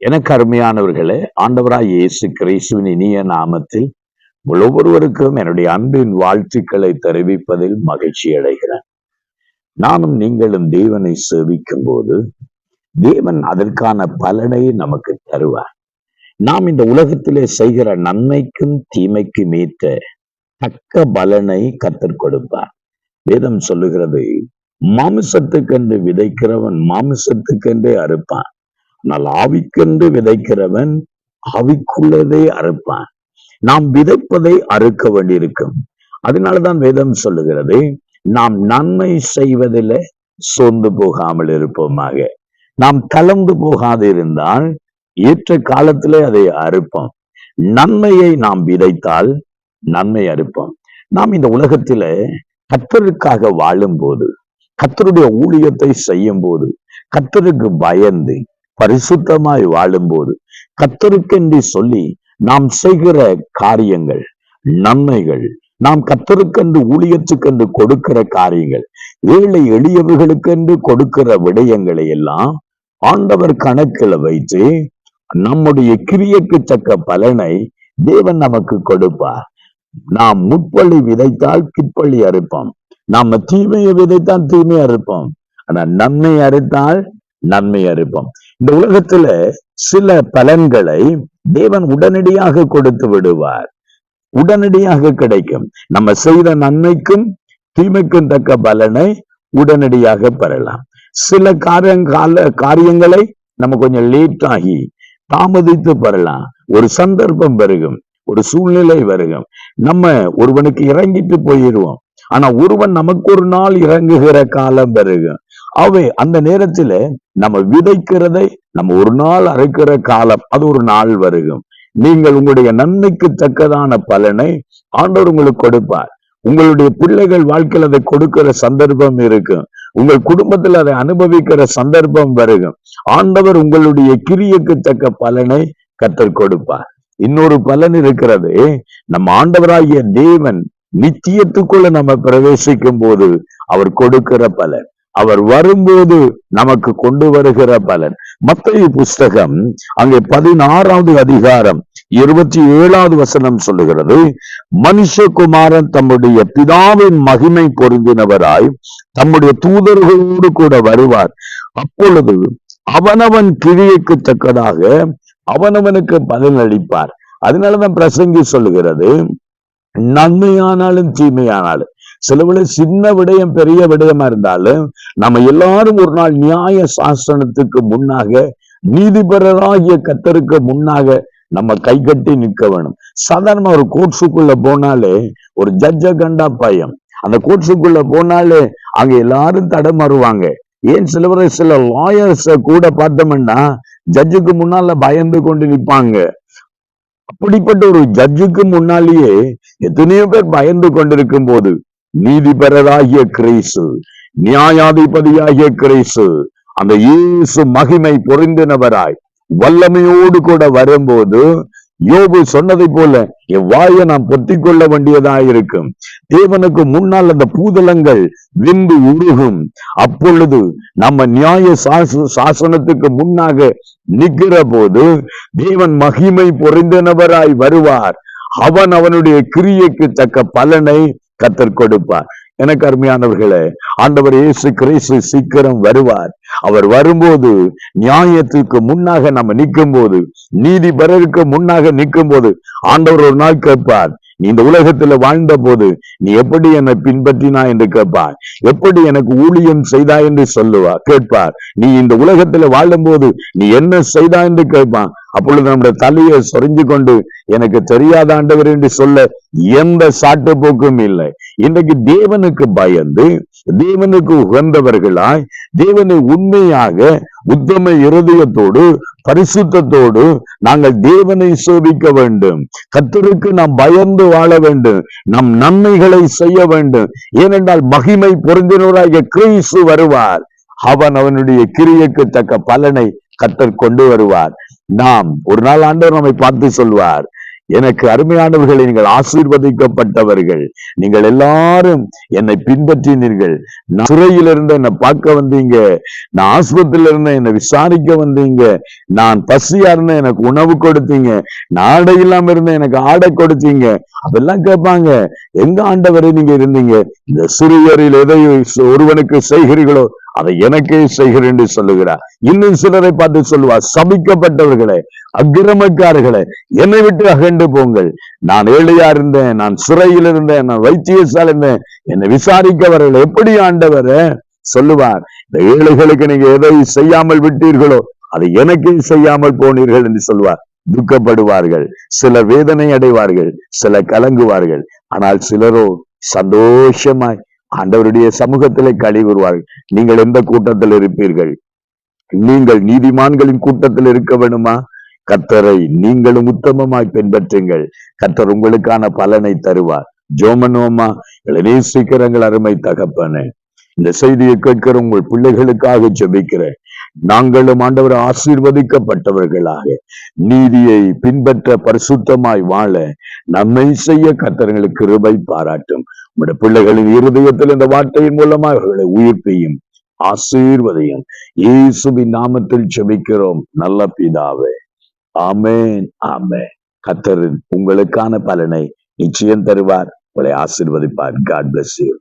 எனக்கு அருமையானவர்களே, ஆண்டவராய் இயேசு கிறிஸ்துவின் இனிய நாமத்தில் உங்கள் ஒவ்வொருவருக்கும் என்னுடைய அன்பின் வாழ்த்துக்களை தெரிவிப்பதில் மகிழ்ச்சி அடைகிறேன். நானும் நீங்களும் தேவனை சேவிக்கும் போது தேவன் அதற்கான பலனை நமக்கு தருவார். நாம் இந்த உலகத்திலே செய்கிற நன்மைக்கும் தீமைக்கும் ஏற்ற தக்க பலனை கர்த்தர் கொடுப்பார். வேதம் சொல்லுகிறது, மாமிசத்துக்கென்று விதைக்கிறவன் மாமிசத்துக்கென்றே அறுப்பான், ஆனால் ஆவிக்கென்று விதைக்கிறவன் ஆவிக்குள்ளதே அறுப்பான். நாம் விதைப்பதை அறுக்க வேண்டியிருக்கும். அதனாலதான் வேதம் சொல்லுகிறது, நாம் நன்மை செய்வதில் சோர்ந்து போகாமல் இருப்போமாக. நாம் தளர்ந்து போகாது இருந்தால் ஏற்ற காலத்திலே அதை அறுப்போம். நன்மையை நாம் விதைத்தால் நன்மை அறுப்போம். நாம் இந்த உலகத்தில கர்த்தருக்காக வாழும் போது, கர்த்தருடைய ஊழியத்தை செய்யும் போது, கர்த்தருக்கு பயந்து பரிசுத்தமாய் வாழும்போது, கர்த்தருக்கென்று சொல்லி நாம் செய்கிற காரியங்கள், நன்மைகள், நாம் கர்த்தருக்கென்று ஊழியத்துக்கென்று கொடுக்கிற காரியங்கள், ஏழை எளியவர்களுக்கென்று கொடுக்கிற விடயங்களை எல்லாம் ஆண்டவர் கணக்கில் வைத்து நம்முடைய கிரியைக்கு தக்க பலனை தேவன் நமக்கு கொடுப்பார். நாம் முற்பள்ளி விதைத்தால் பிற்பள்ளி அறுப்போம். நாம தீமையை விதைத்தால் தீமை அறுப்போம். ஆனா நன்மை அறுத்தால் நன்மை அறுப்போம். இந்த உலகத்துல சில பலன்களை தேவன் உடனடியாக கொடுத்து விடுவார். உடனடியாக கிடைக்கும். நம்ம செய்த நன்மைக்கும் தீமைக்கும் தக்க பலனை உடனடியாக பெறலாம். சில காரியங்களை நம்ம கொஞ்சம் லேட் ஆகி தாமதித்து பெறலாம். ஒரு சந்தர்ப்பம் வருகும், ஒரு சூழ்நிலை வருகும், நம்ம ஒருவனுக்கு இறங்கிட்டு போயிடுவோம். ஆனா ஒருவன் நமக்கு ஒரு நாள் இறங்குகிற காலம் வருகும். அந்த நேரத்துல நம்ம விதைக்கிறதை நம்ம ஒரு நாள் அறுக்கிற காலம், அது ஒரு நாள் வருகும். நீங்கள் உங்களுடைய நன்மைக்கு தக்கதான பலனை ஆண்டவர் உங்களுக்கு கொடுப்பார். உங்களுடைய பிள்ளைகள் வாழ்க்கையில் அதை கொடுக்கிற சந்தர்ப்பம் இருக்கும். உங்கள் குடும்பத்தில் அதை அனுபவிக்கிற சந்தர்ப்பம் வருகும். ஆண்டவர் உங்களுடைய கிரியைக்கு தக்க பலனை கர்த்தர் கொடுப்பார். இன்னொரு பலன் இருக்கிறது. நம்ம ஆண்டவராகிய தேவன் நித்தியத்துக்குள்ள நம்ம பிரவேசிக்கும் போது அவர் கொடுக்கிற பலன், அவர் வரும்போது நமக்கு கொண்டு வருகிற பலன். மத்தேயு புஸ்தகம் அங்கே 16வது அதிகாரம் 27வது வசனம் சொல்லுகிறது, மனுஷகுமாரன் தம்முடைய பிதாவின் மகிமை பொருந்தினவராய் தம்முடைய தூதர்களோடு கூட வருவார். அப்பொழுது அவனவன் கிரியைக்கு தக்கதாக அவனவனுக்கு பலன் அளிப்பார். அதனாலதான் பிரசங்கி சொல்லுகிறது, நன்மையானாலும் தீமையானாலும், சிலவுல சின்ன விடயம் பெரிய விடயமா இருந்தாலும் நம்ம எல்லாரும் ஒரு நாள் நியாய சாசனத்துக்கு முன்னாக, நீதிபரராகிய கர்த்தருக்கு முன்னாக நம்ம கை கட்டி நிற்க வேணும். சாதாரண ஒரு கோர்ட்ஸுக்குள்ள போனாலே ஒரு ஜட்ஜை கண்டா பயம். அந்த கோர்ட்ஸுக்குள்ள போனாலே அங்க எல்லாரும் தடமாறுவாங்க. ஏன் சில லாயர்ஸ கூட பார்த்தோம்னா ஜட்ஜுக்கு முன்னால பயந்து கொண்டு நிற்பாங்க. அப்படிப்பட்ட ஒரு ஜட்ஜுக்கு முன்னாலேயே எத்தனையோ பேர் பயந்து கொண்டிருக்கும் போது, நீதிபரராகிய கிறிஸ்து, நியாயாதிபதியாகிய கிறிஸ்து, அந்த இயேசு மகிமை பொருந்தினவராய் வல்லமையோடு கூட வரும்போது, யோபு சொன்னதை போல என் வாயை நாம் பொத்திக் கொள்ள வேண்டியதாயிருக்கும். தேவனுக்கு முன்னால் அந்த பூதலங்கள் விந்து உருகும். அப்பொழுது நம்ம நியாய சாசனத்துக்கு முன்னாக நிற்கிற போது தேவன் மகிமை பொருந்தினவராய் வருவார். அவன் அவனுடைய கிரியைக்கு தக்க பலனை கர்த்தர் கொடுப்பார். எனக்கு அருமையானவர்களே, ஆண்டவர் இயேசு கிறிஸ்து சீக்கிரம் வருவார். அவர் வரும்போது நியாயத்துக்கு முன்னாக நம்ம நிற்கும் போது, நீதிபரருக்கு முன்னாக நிற்கும் போது ஆண்டவர் ஒரு நாள் கேட்பார், நீ இந்த உலகத்துல வாழ்ந்த போது நீ எப்படி என்னை பின்பற்றினா என்று கேட்பார். எப்படி எனக்கு ஊழியம் செய்தா என்று கேட்பார். நீ இந்த உலகத்துல வாழும் போது நீ என்ன செய்தா என்று கேட்பான். அப்பொழுது நம்முடைய தலையை சொரிஞ்சு கொண்டு எனக்கு தெரியாத ஆண்டவர் என்று சொல்ல எந்த சாட்டு போக்கும் இல்லை. இன்றைக்கு தேவனுக்கு பயந்து, தேவனுக்கு உகந்தவர்களாய், தேவனை உண்மையாக உத்தம இருதயத்தோடு பரிசுத்தத்தோடு நாங்கள் தேவனை சோதிக்க வேண்டும். கர்த்தருக்கு நாம் பயந்து வாழ வேண்டும். நம் நன்மைகளை செய்ய வேண்டும். ஏனென்றால் மகிமை பொருந்தினவராகிய கிறிஸ்து வருவார். அவன் அவனுடைய கிரியைக்கு தக்க பலனை கர்த்தர் கொண்டு வருவார். நாம் ஒரு நாள் ஆண்டவர் நம்மை பார்த்து சொல்வார், எனக்கு அருமையானவர்களை, நீங்கள் ஆசீர்வதிக்கப்பட்டவர்கள். நீங்கள் எல்லாரும் என்னை பின்பற்றினீர்கள். நான் சிறையில் இருந்த என்னை பார்க்க வந்தீங்க, நான் ஆஸ்பத்திரியில இருந்த என்னை விசாரிக்க வந்தீங்க, நான் பசியா இருந்த எனக்கு உணவு கொடுத்தீங்க, நாடை இல்லாம இருந்த எனக்கு ஆடை கொடுத்தீங்க. அப்பெல்லாம் கேட்பாங்க, எங்க ஆண்டவரை நீங்க இருந்தீங்க? இந்த சிறுவரில் எதை ஒருவனுக்கு செய்கிறீர்களோ அதை எனக்கே செய்கிறேன் என்று சொல்லுகிறார். இன்னும் சிலரை பார்த்து சொல்லுவார், சபிக்கப்பட்டவர்களே, அக்கிரமக்காரர்களே, என்னை விட்டு அகன்று போங்கள். நான் ஏழையா இருந்தேன், நான் சிறையில் இருந்தேன், நான் வைத்தியசாலை இருந்தேன், என்னை விசாரிக்க வரல. எப்படி ஆண்டவர சொல்லுவார், இந்த ஏழைகளுக்கு நீங்க எதை செய்யாமல் விட்டீர்களோ அதை எனக்கே செய்யாமல் போனீர்கள் என்று சொல்வார். துக்கப்படுவார்கள், சிலர் வேதனை அடைவார்கள், சிலர் கலங்குவார்கள். ஆனால் சிலரோ சந்தோஷமாய் ஆண்டவருடைய சமூகத்திலே களி வருவார்கள். நீங்கள் எந்த கூட்டத்தில் இருப்பீர்கள்? நீங்கள் நீதிமான்களின் கூட்டத்தில் இருக்க வேணுமா? கர்த்தரை நீங்களும் உத்தமமாய் பின்பற்றுங்கள், கர்த்தர் உங்களுக்கான பலனை தருவார். ஜோமனோமா, நேசிக்கிறங்கள் அருமை தகப்பனே, இந்த செய்தியை கேட்கிற உங்கள் பிள்ளைகளுக்காக ஜெபிக்கிறேன். நாங்களும் ஆண்டவர் ஆசீர்வதிக்கப்பட்டவர்களாக நீதியை பின்பற்ற பரிசுத்தமாய் வாழ நன்மை செய்ய கர்த்தர்களுக்கு கிருபை பாராட்டும். உங்களுடைய பிள்ளைகளின் இருதயத்தில் இந்த வார்த்தையின் மூலமாக அவர்களை உயிர்ப்பையும் ஆசீர்வதையும் இயேசுவின் நாமத்தில் ஜெபிக்கிறோம் நல்ல பிதாவே. ஆமென், ஆமென். கர்த்தர் உங்களுக்கான பலனை நிச்சயம் தருவார், உங்களை ஆசீர்வதிப்பார். God bless you.